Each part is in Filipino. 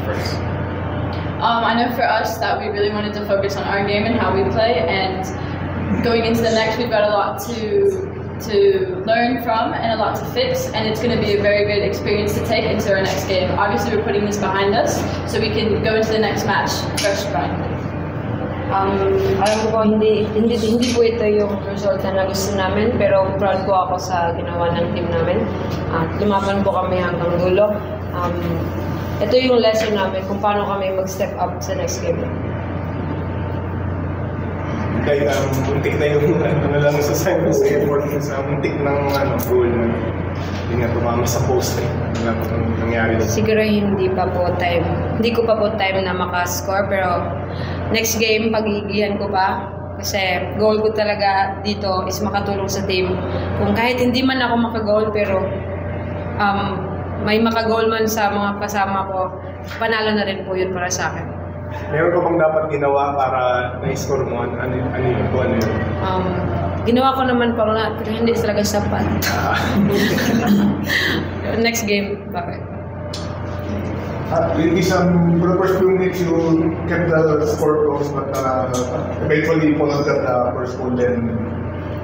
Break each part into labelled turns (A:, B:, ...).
A: first?
B: I know for us that we really wanted to focus on our game and how we play, and going into the next, we've got a lot to learn from and a lot to fix, and it's going to be a very good experience to take into our next game. Obviously, we're putting this behind us so we can go into the next match fresh grind.
C: Alam ko po, hindi po ito yung resulta na gusto namin, pero proud po ako sa ginawa ng team namin. Lumaban po kami hanggang dulo. Ito yung lesson namin kung paano kami mag-step up sa next game.
D: Kaya muntik na yung lang sa Simon's effort sa muntik ng goal na hindi nga tumama sa post wala po nangyari doon.
C: Siguro hindi ko pa po time na makascore, pero next game pagigihan ko pa kasi goal ko talaga dito is makatulong sa team. Kung kahit hindi man ako makagoal, pero may makagoal man sa mga kasama ko, panalo na rin po yun para sa akin.
D: Meron ka bang dapat ginawa para na-score mo? Ano yun?
C: Ginawa ko naman pa lahat, pero hindi talaga sapat. Next game, bakit?
E: For the first few minutes, you kept the score close, but eventually followed that first goal, then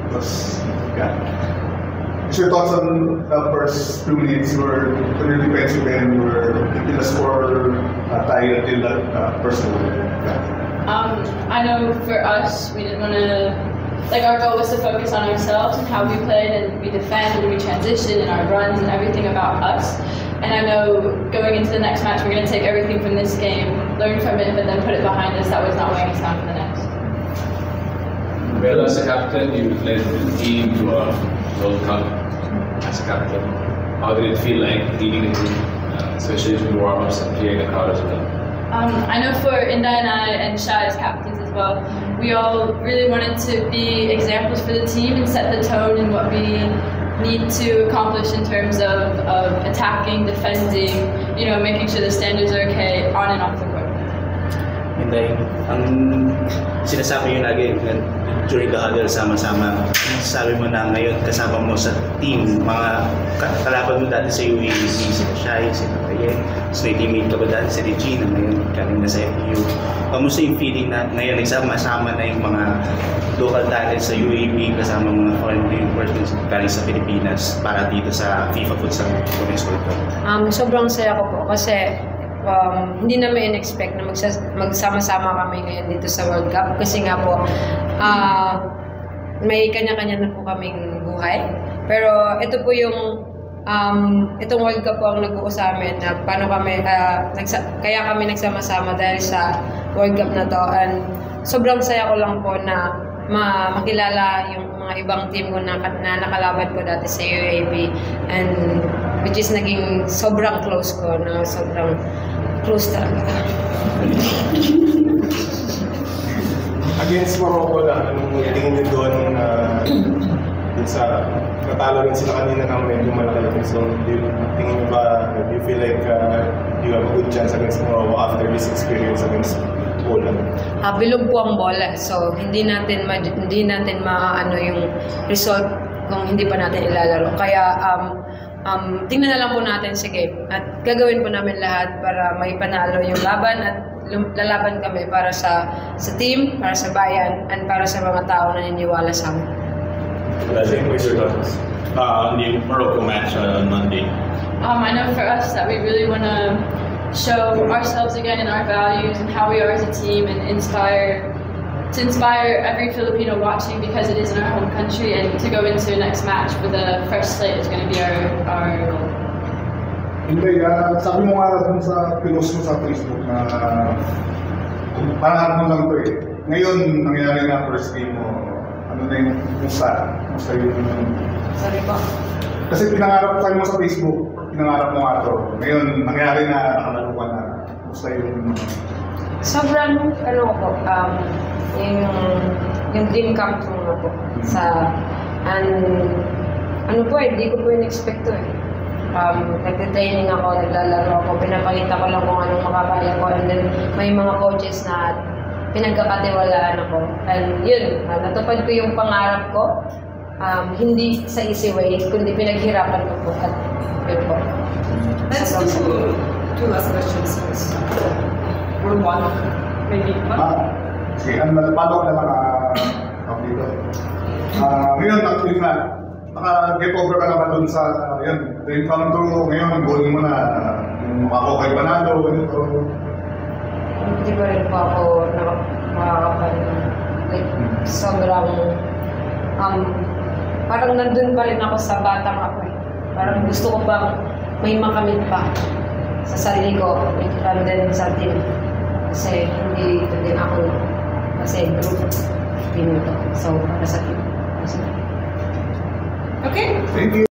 E: it was, yeah. So your thoughts on the first few minutes? You were really defensive and you were keeping the score tied until that first goal. Yeah.
B: I know for us, we didn't want to, our goal was to focus on ourselves and how we played, and we defend and we transition and our runs and everything about us. And I know going into the next match, we're going to take everything from this game, learn from it, but then put it behind us. That was not weighing us down for the next.
A: Well, as a captain, you led the team to a World Cup as a captain. How did it feel like leading the team, especially through warm-ups and clearing the crowd as well?
B: I know for Inda and I and Shai as captains as well, we all really wanted to be examples for the team and set the tone in what we need to accomplish in terms of attacking, defending, making sure the standards are okay on and off the court.
F: Hindi, ang sinasabi yung lagi during the huddle, sama-sama, sabi mo na ngayon kasama mo sa team, mga kalaban mo dati sa UAAP, sila Shai, sila Ryan, so teammate ka ba dati sa Regina, ngayon galing na sa FU. Kamusta yung feeling na ngayon nagsama-sama na yung mga local talent sa UAAP kasama mga foreign reinforcements galing sa Pilipinas para dito sa FIFA Futsal Women's World Cup?
C: Sobrang saya ko po kasi hindi namin in-expect na magsama-sama kami ngayon dito sa World Cup kasi nga po may kanya-kanya na po kaming buhay, pero ito po yung itong World Cup po ang nag-uus sa amin na paano kami kaya kami nagsama-sama dahil sa World Cup na to, and sobrang saya ko lang po na makilala yung mga ibang team ko na nakalaban ko dati sa UAAP, and which is naging sobrang close ko, na sobrang close talaga.
D: Against Morocco lang, anong tingin niyo doon sa natalo rin sila kanina ng medyo malaki, so tingin niyo ba, do you feel like you have a good chance against Morocco after this experience against Poland?
C: Bilog po ang bola, so hindi natin maano yung result kung hindi pa natin ilalaro, kaya tingnan na lang po natin sa game at gagawin po namin lahat para may panalo yung laban, at lalaban kami para sa team, para sa bayan, and para sa mga tao na naniniwala sa amin.
G: On the Morocco match on Monday.
B: I know for us that we really want to show ourselves again and our values and how we are as a team, and inspire every Filipino watching, because it is in our home country, and to go into the next match with a fresh slate is going to be our goal.
E: Hindi, sabi mo nga dun sa pinost mo sa Facebook na parang lang to eh. Ngayon, nangyari na first game mo, ano na yung musta yung...
C: Sorry po.
E: Kasi pinangarap mo sa Facebook, pinangarap mo nga to. Ngayon, nangyari na, nakalaro ka na. Musta yung...
C: Sobrang, yung dream come true na po. Hindi ko po in-expect to eh. Nagte-training ako, naglalaro ako, pinapakita ko lang kung anong makakaya ko, and then may mga coaches na pinagkakatiwalaan ako. And yun, natupad ko yung pangarap ko, hindi sa easy way, kundi pinaghirapan ko po. At yun po.
H: two last questions. Or one, maybe one.
E: Sige, follow up na lang dito. Ngayon, naka-get over ka naman dun sa, yun, dream come true, ngayon, goal mo na, yung makakukay panalo, ganito.
C: Hindi pa rin po ako makakapal. Like, sobrang, parang nandun pa rin ako sa batang ako eh. Parang gusto ko bang may makamit pa sa sarili ko, rather than sa team. Kasi hindi ito din ako, kasi group team ito. So, para sa team.
H: Okay.
E: Thank you.